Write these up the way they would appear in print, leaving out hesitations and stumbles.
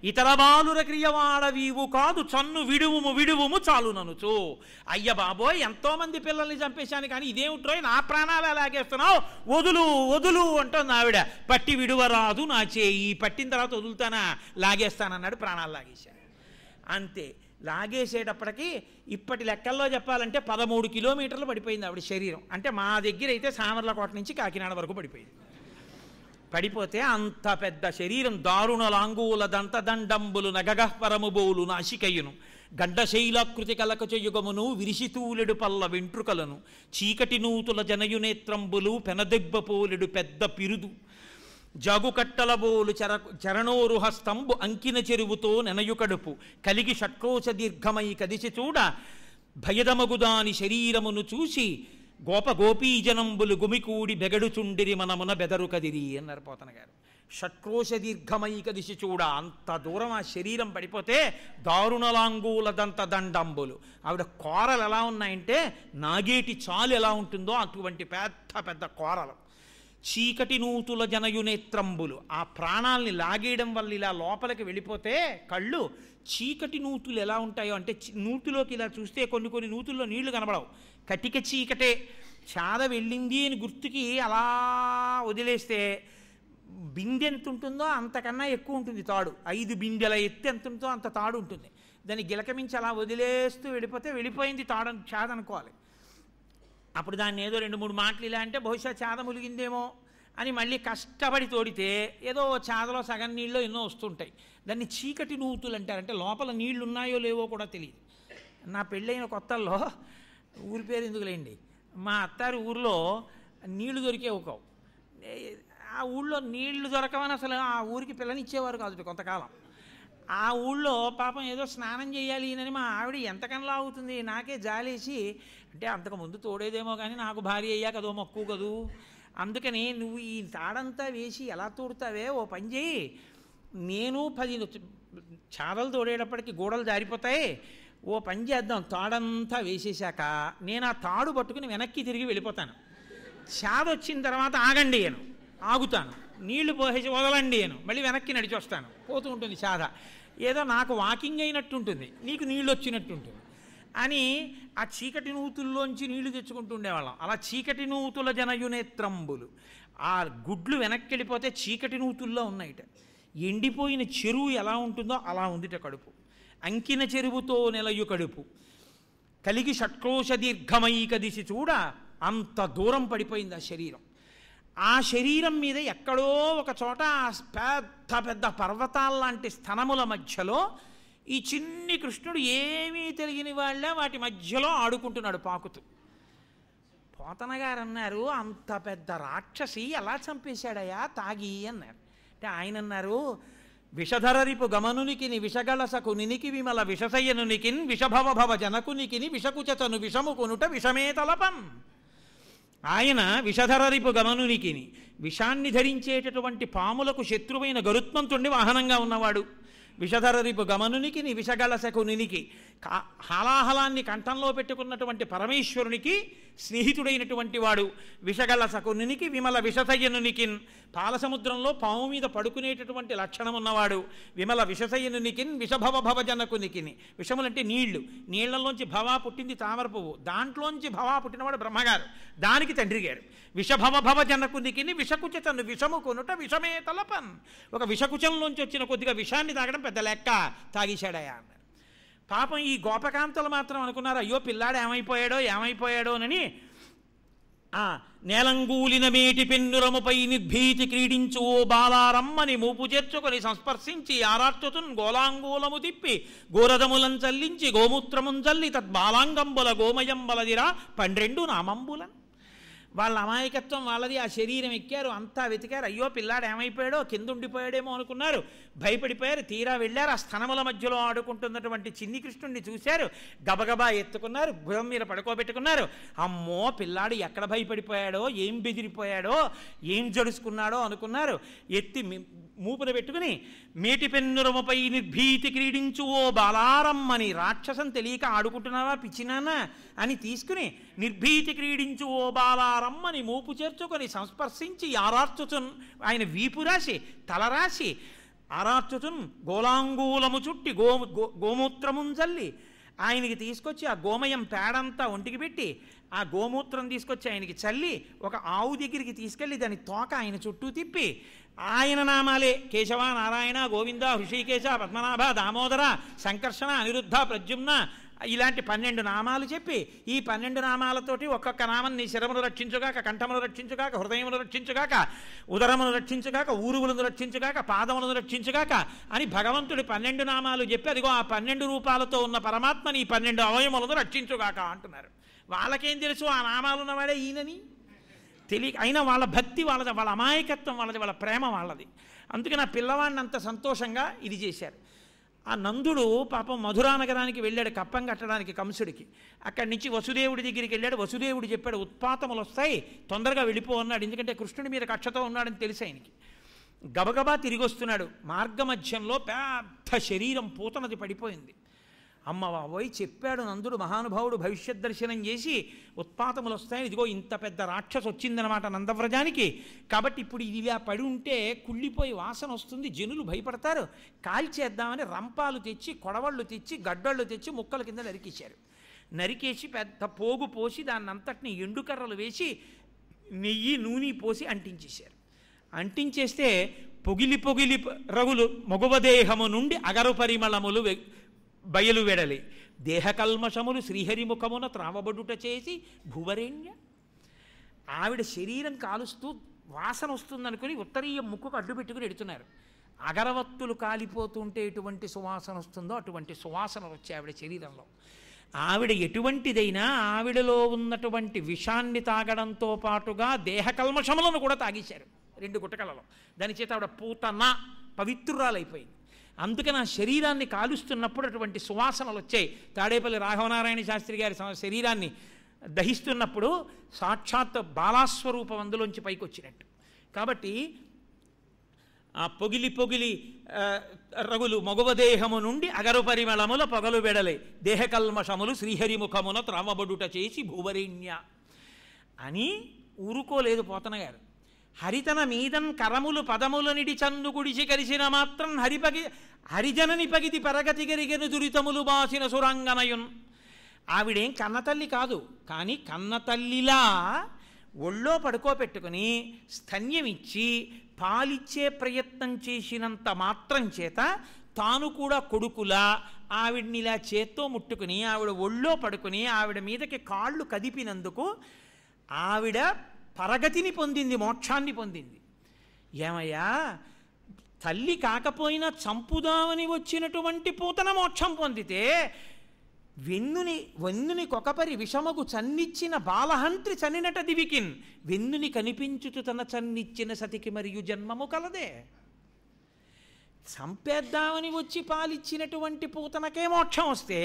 ఇతర బాలుర క్రియవాడవీవు కాదు చన్ను విడువుము విడువుము చాలుననుచు. అయ్య బాబోయ్, ఎంతోమంది పిల్లల్ని చంపేశాను కానీ ఇదేమిట్రోయ్ నా ప్రాణాలు లాగేస్తున్నావు, వదులు వదులు అంటుంది ఆవిడ. పట్టి విడువరాదు నా చేయి, పట్టిన తర్వాత వదులుతానా, లాగేస్తానన్నాడు, ప్రాణాలు లాగేశాడు. అంతే. లాగేసేటప్పటికి ఇప్పటి లెక్కల్లో చెప్పాలంటే 13 కిలోమీటర్లు పడిపోయింది ఆవిడ శరీరం. అంటే మా దగ్గర అయితే సామర్లకోట నుంచి కాకినాడ వరకు పడిపోయింది. పడిపోతే అంత పెద్ద శరీరం, దారుణ లాంగూల దంతదండంబులు నగగహ్వరము బోలు నాశికయును గడ్డశైలాకృతి కలకచయుగమును విరిసితూలెడు పల్ల వెంట్రుకలను చీకటి నూతుల జనయునేత్రంబులు పెనదెబ్బ పోలెడు పెద్ద పిరుదు జాగుకట్టలబోలు చరణోరు హస్తంబు అంకిన చెరువుతో నెనయు కడుపు కలిగి షట్కోశ దీర్ఘమై కదిసి చూడ భయదమగుదాని శరీరమును చూసి గోప గోపీజనంబులు గుమికూడి బెగడుచుండిరి మనమున బెదరు కదిరి అన్నారు పోతన గారు. షట్కోశ దీర్ఘమై కదిసి చూడ, అంత దూరం ఆ శరీరం పడిపోతే దారుణలాంగూలదంత దండంబులు, ఆవిడ కోరలు ఎలా ఉన్నాయంటే నాగేటి చాలు ఎలా ఉంటుందో అటువంటి పెద్ద పెద్ద కోరలు. చీకటి నూతుల జనయునేత్రంబులు, ఆ ప్రాణాల్ని లాగేయడం వల్ల ఇలా లోపలికి వెళ్ళిపోతే కళ్ళు చీకటి నూతులు ఎలా ఉంటాయో అంటే నూతులోకి ఇలా చూస్తే కొన్ని కొన్ని నూతుల్లో నీళ్లు కనబడవు, కటిక చీకటే. చాద వెళ్ళింది అని గుర్తుకి అలా వదిలేస్తే బిందె ఎంత ఉంటుందో అంతకన్నా ఎక్కువ ఉంటుంది తాడు. 5 బిందెల ఎత్తు ఎంత ఉంటుందో అంత తాడు ఉంటుంది. దాన్ని గిలకమించి అలా వదిలేస్తూ వెళ్ళిపోతే వెళ్ళిపోయింది తాడు, చాద అనుకోవాలి. అప్పుడు దాన్ని ఏదో 2-3 మాటలు ఇలా అంటే బహుశా చాద ములిగిందేమో అని మళ్ళీ కష్టపడి తోడితే ఏదో చాదలో సగం నీళ్ళు ఎన్నో వస్తుంటాయి. దాన్ని చీకటి నూతులు అంటారు. అంటే లోపల నీళ్లు ఉన్నాయో లేవో కూడా తెలియదు. నా పెళ్ళైన కొత్తల్లో, ఊరి పేరు ఎందుకులేండి, మా అత్తారి ఊరిలో నీళ్లు దొరికేవి కావు. ఆ ఊళ్ళో నీళ్లు దొరకవని అసలు ఆ ఊరికి పిల్లనిచ్చేవారు కాదు కొంతకాలం. ఆ ఊళ్ళో పాపం ఏదో స్నానం చేయాలి అని మా ఆవిడ ఎంతకనలా అవుతుంది, నాకే జాలేసి, అంటే అంతకుముందు తోడేదేమో కానీ నాకు భార్య అయ్యాక అదో మక్కువ కదూ, అందుకని నువ్వు ఈ తాడంతా వేసి ఎలా తోడుతావే, ఓ పని చేయి, నేను 10 చాదలు తోడేటప్పటికి గోడలు జారిపోతాయి, ఓ పని చేద్దాం, తాడంతా వేసేశాక నేను ఆ తాడు పట్టుకుని వెనక్కి తిరిగి వెళ్ళిపోతాను, చాద వచ్చిన తర్వాత ఆగండి అను, ఆగుతాను, నీళ్లు పోసేసి వదలండి అను, మళ్ళీ వెనక్కి నడిచి వస్తాను, పోతూ ఉంటుంది చాద. ఏదో నాకు వాకింగ్ అయినట్టు ఉంటుంది, నీకు నీళ్ళు వచ్చినట్టు ఉంటుంది అని ఆ చీకటి నూతుల్లోంచి నీళ్లు తెచ్చుకుంటూ ఉండేవాళ్ళం. అలా చీకటి నూతుల జనయునేత్రంబులు, ఆ గుడ్లు వెనక్కి వెళ్ళిపోతే చీకటి నూతుల్లో ఉన్నాయిట. ఎండిపోయిన చెరువు ఎలా ఉంటుందో అలా ఉందిట కడుపు. అంకిన చెరువుతో నెలయు కడుపు కలిగి షట్కోశ దీర్ఘమై కదిసి చూడ, అంత దూరం పడిపోయింది ఆ శరీరం. ఆ శరీరం మీద ఎక్కడో ఒక చోట పెద్ద పెద్ద పర్వతాల్లాంటి స్థనముల మధ్యలో ఈ చిన్ని కృష్ణుడు ఏమీ తెలియని వాళ్ళ వాటి మధ్యలో ఆడుకుంటున్నాడు పాకుతూ. పోతన గారు అన్నారు, అంత పెద్ద రాక్షసి ఎలా చంపేశాడయా తాగి అన్నారు. అంటే ఆయన అన్నారు, విషధరరిపు గమనునికిని విషగళసకు నినికి విమల విషసయ్యనునికిన్ విషభవభవ జనకునికిని విషకుచతను విషము కొనుట విషమే తలపం. ఆయన విషధరరిపు గమనునికిని, విషాన్ని ధరించేటటువంటి పాములకు శత్రువైన గరుత్మంతుణ్ణి వాహనంగా ఉన్నవాడు. విషధరరిపు గమనునికి విషగళశకునికి, హాలాహలాన్ని కంఠంలో పెట్టుకున్నటువంటి పరమేశ్వరునికి స్నేహితుడైనటువంటి వాడు. విషగళశకునికి విమల విషసయ్యనునికిన్, పాలసముద్రంలో పాము మీద పడుకునేటటువంటి లక్షణం ఉన్నవాడు. విమల విషసయ్యనునికిన్ విషభవభవ జనకునికిని, విషములంటే నీళ్లు, నీళ్లలోంచి భవా పుట్టింది తామర పువ్వు, దాంట్లోంచి భవా పుట్టినవాడు బ్రహ్మగారు, దానికి తండ్రి గారు. విషభవభవ జనకునికిని విషకుచతను విషము కొనుట విషమే తలపన్. ఒక విషకుచంలోంచి వచ్చిన కొద్దిగా విషాన్ని తాగడం పెద్ద లెక్క, తాగేశాడయా అన్నారు. పాపం ఈ గోపకాంతలు మాత్రం అనుకున్నారు, అయ్యో పిల్లాడు ఏమైపోయాడోనని నేలంగూలిన మేటి పెన్నురముపై నిర్భీతి క్రీడించు ఓ బాలారమ్మని మూపు చేర్చుకొని సంస్పర్శించి ఆరార్చుతున్ గోలాంగూలము తిప్పి గోరదములం చల్లించి గోమూత్రమున్ చల్లి తద్బాలాంగంబుల గోమయంబలదిరా 12 నామంబులన్. వాళ్ళ అమాయకత్వం వాళ్ళది. ఆ శరీరం ఎక్కారు, అంతా వెతికారు, అయ్యో పిల్లాడు ఏమైపోయాడో, కింద ఉండిపోయాడేమో అనుకున్నారు, భయపడిపోయారు. తీరా వెళ్ళారు, ఆ స్థనముల మధ్యలో ఆడుకుంటున్నటువంటి చిన్ని కృష్ణుడిని చూశారు, గబగబా ఎత్తుకున్నారు, భుజం మీద పడుకోబెట్టుకున్నారు. అమ్మో పిల్లాడు ఎక్కడ భయపడిపోయాడో, ఏం బెదిరిపోయాడో, ఏం జడుచుకున్నాడో అనుకున్నారు. ఎత్తి మూపున పెట్టుకుని మేటి పెన్నురముపై నిర్భీతి క్రీడించు ఓ బాలారమ్మని, రాక్షసం తెలియక ఆడుకుంటున్నావా పిచ్చినానా అని తీసుకుని నిర్భీతి క్రీడించు ఓ బాలారమ్మని మూపు చేర్చుకొని సంస్పర్శించి ఆరార్చుచున్, ఆయన వీపు రాసి తల రాసి ఆరాచుతున్ గోలాంగూలము చుట్టి గోమూత్రమున్ చల్లి ఆయనకి తీసుకొచ్చి ఆ గోమయం పేడంతా ఒంటికి పెట్టి ఆ గోమూత్రం తీసుకొచ్చి ఆయనకి చల్లి ఒక ఆవు దగ్గరికి తీసుకెళ్ళి దాని తోక ఆయన చుట్టూ తిప్పి ఆయన నామాలే కేశవ, నారాయణ, గోవింద, హృషికేశ, పద్మనాభ, దామోదర, సంకర్షణ, అనిరుద్ధ, ప్రద్యుమ్న ఇలాంటి 12 నామాలు చెప్పి ఈ 12 నామాలతోటి ఒక్కొక్క నామం నీ శిరమును రక్షించుగాక, కంఠమును రక్షించుగాక, హృదయమును రక్షించుగాక, ఉదరమును రక్షించుగాక, ఊరువులను రక్షించుగాక, పాదములను రక్షించుగాక అని భగవంతుడి 12 నామాలు చెప్పి అదిగో ఆ 12 రూపాలతో ఉన్న పరమాత్మని ఈ 12 అవయములను రక్షించుగాక అంటున్నారు. వాళ్ళకేం తెలుసు ఆ నామాలు ఉన్నవాడే ఈయనని తెలియక, అయినా వాళ్ళ భక్తి వాళ్ళది, వాళ్ళ అమాయకత్వం వాళ్ళది, వాళ్ళ ప్రేమ వాళ్ళది. అందుకని ఆ పిల్లవాడిని అంత సంతోషంగా ఇది చేశారు. ఆ నందుడు పాపం మధురా నగరానికి వెళ్ళాడు కప్పం కట్టడానికి కంసుడికి. అక్కడి నుంచి వసుదేవుడి దగ్గరికి వెళ్ళాడు. వసుదేవుడు చెప్పాడు ఉత్పాతములు వస్తాయి, తొందరగా వెళ్ళిపో అన్నాడు. ఎందుకంటే కృష్ణుడి మీద కక్షతో ఉన్నాడని తెలిసి ఆయనకి. గబగబా తిరిగి వస్తున్నాడు. మార్గమధ్యంలో పెద్ద శరీరం పూతనది పడిపోయింది. అమ్మ బాబోయ్ చెప్పాడు నందుడు మహానుభావుడు భవిష్యత్ దర్శనం చేసి ఉత్పాతములు వస్తాయని. ఇదిగో ఇంత పెద్ద రాక్షసు వచ్చిందనమాట నందవ్రజానికి. కాబట్టి ఇప్పుడు ఇది ఇలా పడి ఉంటే కుళ్ళిపోయి వాసన వస్తుంది, జనులు భయపడతారు, కాల్చేద్దామని రంపాలు తెచ్చి, కొడవళ్ళు తెచ్చి, గడ్డళ్ళు తెచ్చి ముక్కల కింద నరికేశారు. నరికేసి పెద్ద పోగు పోసి దాన్ని అంతటిని ఎండుకర్రలు వేసి నెయ్యి నూనె పోసి అంటించేశారు. అంటించేస్తే పొగిలి పొగిలి రగులు మగువదేహము నుండి అగరు పరిమళములు బయలు వెడలి దేహకల్మషములు శ్రీహరిముఖమున త్రావబడుట చేసి భువరేణ్య. ఆవిడ శరీరం కాలుస్తూ వాసన వస్తుందనుకుని ఉత్తరీయ ముక్కుకు అడ్డు పెట్టుకుని ఎడుతున్నారు. అగరవత్తులు కాలిపోతుంటే ఎటువంటి సువాసన వస్తుందో అటువంటి సువాసన వచ్చి ఆవిడ శరీరంలో. ఆవిడ ఎటువంటిదైనా ఆవిడలో ఉన్నటువంటి విషాన్ని తాగడంతో పాటుగా దేహకల్మషములను కూడా తాగేశారు 2 గుటకలలో. దాని చేత ఆవిడ పూతన పవిత్రురాలైపోయింది. అందుకని ఆ శరీరాన్ని కాలుస్తున్నప్పుడు అటువంటి సువాసనలు వచ్చాయి. తాడేపల్లి రాఘవనారాయణ శాస్త్రి గారి శరీరాన్ని దహిస్తున్నప్పుడు సాక్షాత్ బాలాస్వరూపం అందులోంచి పైకి వచ్చినట్టు. కాబట్టి ఆ పొగిలి పొగిలి రగులు మగువదేహము నుండి అగరు పరిమళముల పొగలు వెడలే దేహకల్మషములు శ్రీహరిముఖమున త్రావబడుట చేసి భూవరేణ్య అని ఊరుకోలేదు పోతన గారు. హరితన మీదన్ కరములు పదములనిడి చన్ను గుడిసి కలిసిన మాత్రం హరిజనని పగితి పరగతి గరిగెను దురితములు బాసిన సురంగనయున్. ఆవిడేం కన్నతల్లి కాదు, కానీ కన్నతల్లిలా ఒళ్ళో పడుకోపెట్టుకుని స్తన్యమిచ్చి పాలిచ్చే ప్రయత్నం చేసినంత మాత్రం చేత తాను కూడా కొడుకులా ఆవిడ్ని ఇలా చేత్తో ముట్టుకుని ఆవిడ ఒళ్ళో పడుకుని ఆవిడ మీదకి కాళ్ళు కదిపినందుకు ఆవిడ పరగతిని పొందింది, మోక్షాన్ని పొందింది. ఏమయ్యా తల్లి కాకపోయినా చంపుదామని వచ్చినటువంటి పూతన మోక్షం పొందితే వెన్నుని కొకపరి విషమగు చన్నిచ్చిన బాలహంత్రి చనినట దివికిన్ వెన్నుని కనిపించుతు తన చన్నిచ్చిన సతికి మరియు జన్మము కలదే. చంపేద్దామని వచ్చి పాలిచ్చినటువంటి పూతనకే మోక్షం వస్తే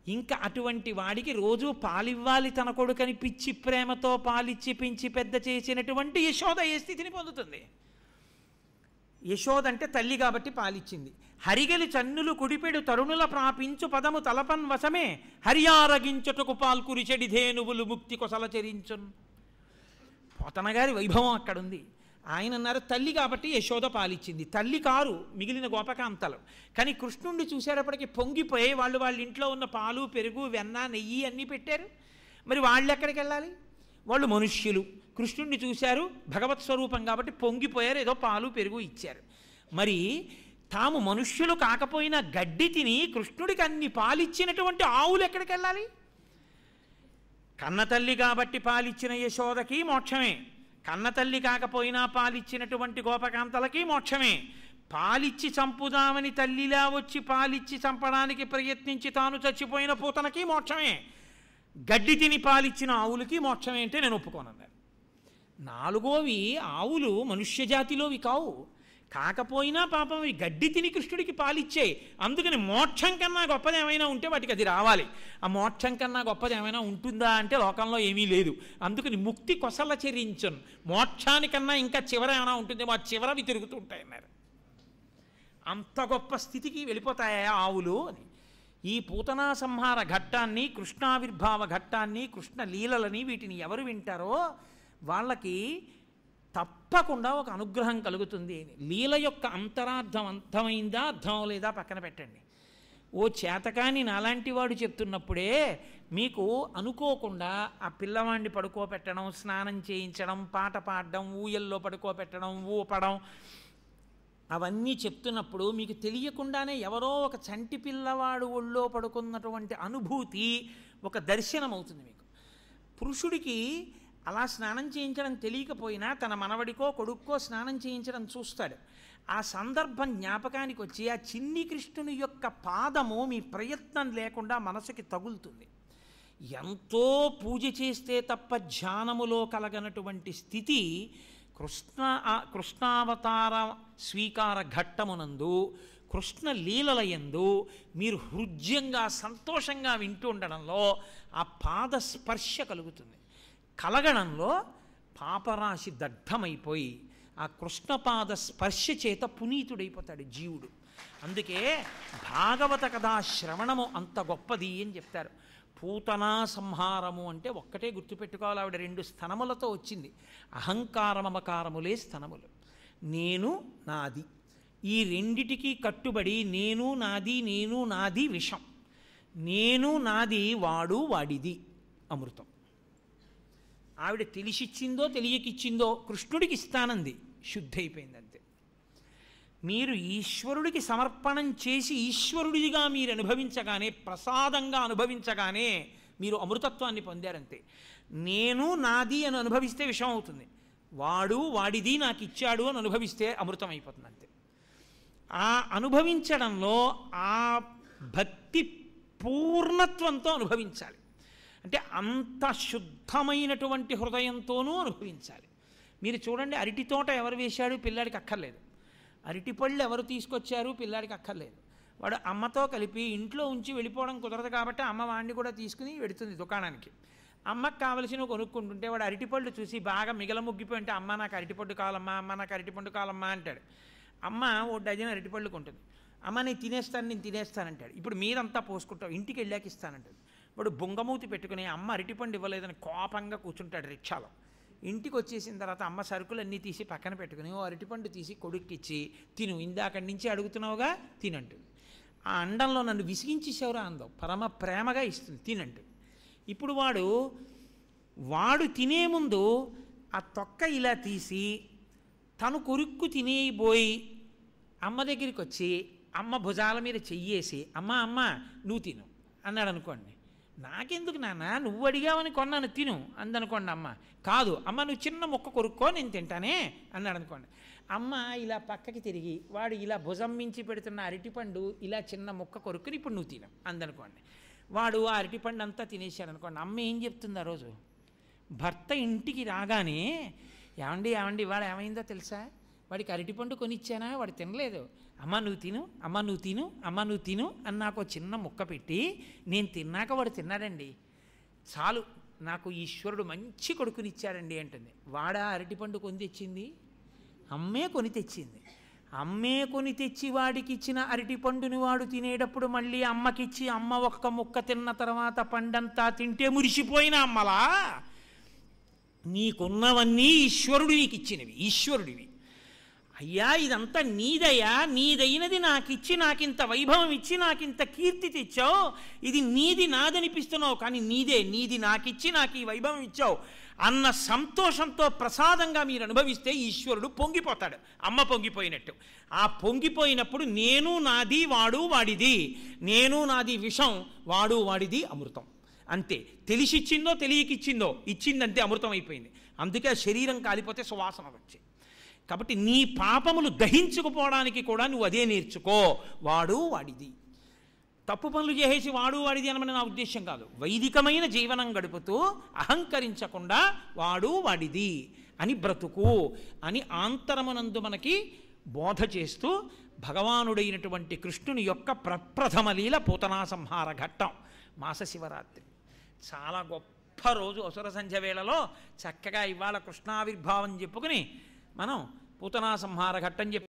ఇంకా అటువంటి వాడికి రోజు పాలివ్వాలి తన కొడుకని పిచ్చి ప్రేమతో పాలిచ్చి పెంచి పెద్ద చేసినటువంటి యశోద ఏ స్థితిని పొందుతుంది? యశోద అంటే తల్లి కాబట్టి పాలిచ్చింది. హరిగలి చన్నులు కుడిపెడు తరుణుల ప్రాపించు పదము తలపన్ వశమే హరియారగించుటకు పాల్కురి చెడిధేనువులు ముక్తి కొసల చెరించున్. పోతనగారి వైభవం అక్కడుంది. ఆయన అన్నారు తల్లి కాబట్టి యశోద పాలిచ్చింది, తల్లి కారు మిగిలిన గోపకాంతలు. కానీ కృష్ణుణ్ణి చూసేటప్పటికి పొంగిపోయి వాళ్ళ ఇంట్లో ఉన్న పాలు పెరుగు వెన్న నెయ్యి అన్నీ పెట్టారు. మరి వాళ్ళు ఎక్కడికి వెళ్ళాలి? వాళ్ళు మనుష్యులు, కృష్ణుణ్ణి చూశారు భగవత్ స్వరూపం కాబట్టి పొంగిపోయారు, ఏదో పాలు పెరుగు ఇచ్చారు. మరి తాము మనుష్యులు కాకపోయినా గడ్డి తిని కృష్ణుడికి అన్ని పాలిచ్చినటువంటి ఆవులు ఎక్కడికి వెళ్ళాలి? కన్నతల్లి కాబట్టి పాలిచ్చిన యశోదకి మోక్షమే, కన్నతల్లి కాకపోయినా పాలిచ్చినటువంటి గోపకాంతలకి మోక్షమే. పాలిచ్చి చంపుదామని తల్లిలా వచ్చి పాలిచ్చి చంపడానికి ప్రయత్నించి తాను చచ్చిపోయిన పూతనకి మోక్షమే. గడ్డి తిని పాలిచ్చిన ఆవులకి మోక్షమే అంటే నేను ఒప్పుకోనన్నారు. 4వవి ఆవులు మనుష్యజాతిలోవి కావు, కాకపోయినా పాపం ఈ గడ్డి తిని కృష్ణుడికి పాలిచ్చాయి. అందుకని మోక్షం కన్నా గొప్పది ఏమైనా ఉంటే వాటికి అది రావాలి. ఆ మోక్షం కన్నా గొప్పది ఏమైనా ఉంటుందా అంటే లోకంలో ఏమీ లేదు. అందుకని ముక్తి కొసల చెరించను, మోక్షానికన్నా ఇంకా చివర ఏమైనా ఉంటుందేమో ఆ చివరవి తిరుగుతూ ఉంటాయన్నారు. అంత గొప్ప స్థితికి వెళ్ళిపోతాయా ఆవులు అని. ఈ పూతనా సంహార ఘట్టాన్ని, కృష్ణావిర్భావ ఘట్టాన్ని, కృష్ణ లీలలని వీటిని ఎవరు వింటారో వాళ్ళకి తప్పకుండా ఒక అనుగ్రహం కలుగుతుంది అని. లీల యొక్క అంతరార్థం అర్థమైందా అర్థం లేదా పక్కన పెట్టండి. ఓ చేతకాని నాలాంటి వాడు చెప్తున్నప్పుడే మీకు అనుకోకుండా ఆ పిల్లవాడిని పడుకోబెట్టడం, స్నానం చేయించడం, పాట పాడడం, ఊయల్లో పడుకోబెట్టడం, ఊపడం అవన్నీ చెప్తున్నప్పుడు మీకు తెలియకుండానే ఎవరో ఒక చంటి పిల్లవాడు ఒళ్ళో పడుకున్నటువంటి అనుభూతి ఒక దర్శనం అవుతుంది మీకు. పురుషుడికి అలా స్నానం చేయించడం తెలియకపోయినా తన మనవడికో కొడుక్కో స్నానం చేయించడం చూస్తాడు. ఆ సందర్భం జ్ఞాపకానికి వచ్చి ఆ చిన్ని కృష్ణుని యొక్క పాదము మీ ప్రయత్నం లేకుండా మనసుకి తగులుతుంది. ఎంతో పూజ చేస్తే తప్ప ధ్యానములో కలగనటువంటి స్థితి కృష్ణావతార స్వీకార ఘట్టమునందు, కృష్ణ లీలలయందు మీరు హృద్యంగా సంతోషంగా వింటూ ఉండడంలో ఆ పాద స్పర్శ కలుగుతుంది. కలగడంలో పాపరాశి దగ్ధమైపోయి ఆ కృష్ణపాద స్పర్శ చేత పునీతుడైపోతాడు జీవుడు. అందుకే భాగవత కథా శ్రవణము అంత గొప్పది అని చెప్తారు. పూతనా సంహారము అంటే ఒక్కటే గుర్తుపెట్టుకోవాలి, ఆవిడ 2 స్థనములతో వచ్చింది. అహంకారమమకారములే స్థనములు. నేను నాది, ఈ రెండిటికి కట్టుబడి నేను నాది, నేను నాది విషం, నేను నాది వాడు వాడిది అమృతం. ఆవిడ తెలిసిచ్చిందో తెలియకిచ్చిందో కృష్ణుడికి ఇస్తానంది, శుద్ధి అయిపోయింది అంతే. మీరు ఈశ్వరుడికి సమర్పణం చేసి ఈశ్వరుడిగా మీరు అనుభవించగానే, ప్రసాదంగా అనుభవించగానే మీరు అమృతత్వాన్ని పొందారంతే. నేను నాది అని అనుభవిస్తే విషం అవుతుంది, వాడు వాడిది నాకు ఇచ్చాడు అని అనుభవిస్తే అమృతం అయిపోతుంది అంతే. ఆ అనుభవించడంలో ఆ భక్తి పూర్ణత్వంతో అనుభవించాలి. అంటే అంత శుద్ధమైనటువంటి హృదయంతోనూ అనుభవించాలి. మీరు చూడండి, అరటి తోట ఎవరు వేశాడు పిల్లాడికి అక్కర్లేదు, అరటిపళ్ళు ఎవరు తీసుకొచ్చారు పిల్లాడికి అక్కర్లేదు. వాడు అమ్మతో కలిపి ఇంట్లో ఉంచి వెళ్ళిపోవడం కుదరదు కాబట్టి అమ్మ వాడిని కూడా తీసుకుని వెడుతుంది దుకాణానికి. అమ్మకు కావలసినవి కొనుక్కుంటుంటే వాడు అరటిపళ్ళు చూసి బాగా మిగల ముగ్గిపోయి ఉంటే అమ్మ నాకు అరటిపండు కావాలమ్మా, అమ్మ నాకు అరటిపండు కావాలమ్మా అంటాడు. అమ్మ ఓ డజన్ అరటిపళ్ళు కొంటుంది. అమ్మ నేను తినేస్తానంటాడు. ఇప్పుడు మీరంతా పోసుకుంటావు, ఇంటికి వెళ్ళాక ఇస్తానంటాడు. వాడు బొంగమూతి పెట్టుకుని అమ్మ అరటిపండు ఇవ్వలేదని కోపంగా కూర్చుంటాడు రిక్షాలో. ఇంటికి వచ్చేసిన తర్వాత అమ్మ సరుకులన్నీ తీసి పక్కన పెట్టుకుని ఓ అరటిపండు తీసి కొడుక్కిచ్చి తిను, ఇందాకడి నుంచి అడుగుతున్నావుగా తినంటుంది. ఆ అండంలో నన్ను విసిగించేసేవరా అందం పరమ ప్రేమగా ఇస్తుంది తినంటు. ఇప్పుడు వాడు తినే ముందు ఆ తొక్క ఇలా తీసి తను కొరుక్కు తినేయబోయి అమ్మ దగ్గరికి వచ్చి అమ్మ భుజాల మీద చెయ్యేసి అమ్మ నువ్వు తిను అన్నాడు అనుకోండి. నాకెందుకు నాన్న, నువ్వు అడిగావని కొన్నాను తిను అందనుకోండి. అమ్మ కాదు అమ్మ నువ్వు చిన్న ముక్క కొరుక్కో నేను తింటానే అన్నాడు అనుకోండి. అమ్మ ఇలా పక్కకి తిరిగి వాడు ఇలా భుజం మించి పెడుతున్న అరటిపండు ఇలా చిన్న ముక్క కొరుక్కుని ఇప్పుడు నువ్వు తిను అందనుకోండి. వాడు ఆ అరటిపండు అంతా తినేశాడు అనుకోండి. అమ్మ ఏం చెప్తుంది ఆ రోజు? భర్త ఇంటికి రాగానే ఏమండి వాడు ఏమైందో తెలుసా, వాడికి అరటిపండు కొనిచ్చానా, వాడు తినలేదు, అమ్మ నువ్వు తిను అని నాకు చిన్న ముక్క పెట్టి నేను తిన్నాక వాడు తిన్నాడండి, చాలు నాకు ఈశ్వరుడు మంచి కొడుకునిచ్చాడండి అంటుంది. వాడా అరటిపండు కొని తెచ్చింది? అమ్మే కొని తెచ్చింది. అమ్మే కొని తెచ్చి వాడికి ఇచ్చిన అరటిపండుని వాడు తినేటప్పుడు మళ్ళీ అమ్మకిచ్చి అమ్మ ఒక్క ముక్క తిన్న తర్వాత పండంతా తింటే మురిసిపోయిన అమ్మలా నీకున్నవన్నీ ఈశ్వరుడు నీకు ఇచ్చినవి, ఈశ్వరుడివి. అయ్యా ఇదంతా నీదయ్యా, నీదైనది నాకిచ్చి నాకింత వైభవం ఇచ్చి నాకింత కీర్తి తెచ్చావు, ఇది నీది నాదనిపిస్తున్నావు కానీ నీది నాకిచ్చి నాకు ఈ వైభవం ఇచ్చావు అన్న సంతోషంతో ప్రసాదంగా మీరు అనుభవిస్తే ఈశ్వరుడు పొంగిపోతాడు, అమ్మ పొంగిపోయినట్టు. ఆ పొంగిపోయినప్పుడు నేను నాది వాడు వాడిది, నేను నాది విషం వాడు వాడిది అమృతం అంతే. తెలిసిచ్చిందో తెలియకిచ్చిందో ఇచ్చిందంతే అమృతం అయిపోయింది. అందుకే ఆ శరీరం కాలిపోతే సువాసన వచ్చి. కాబట్టి నీ పాపములు దహించుకుపోవడానికి కూడా నువ్వు అదే నేర్చుకో, వాడు వాడిది. తప్పు పనులు చేసేసి వాడు వాడిది అనమని నా ఉద్దేశం కాదు. వైదికమైన జీవనం గడుపుతూ అహంకరించకుండా వాడు వాడిది అని బ్రతుకు అని ఆంతరమునందు మనకి బోధ చేస్తూ భగవానుడైనటువంటి కృష్ణుని యొక్క ప్రప్రథమ లీల పూతనా సంహార ఘట్టం మాస శివరాత్రి. చాలా గొప్ప రోజు. అసుర సంధ్య వేళలో చక్కగా ఇవాళ కృష్ణావిర్భావం చెప్పుకుని మనం పూతనా సంహార ఘట్టం చెప్పి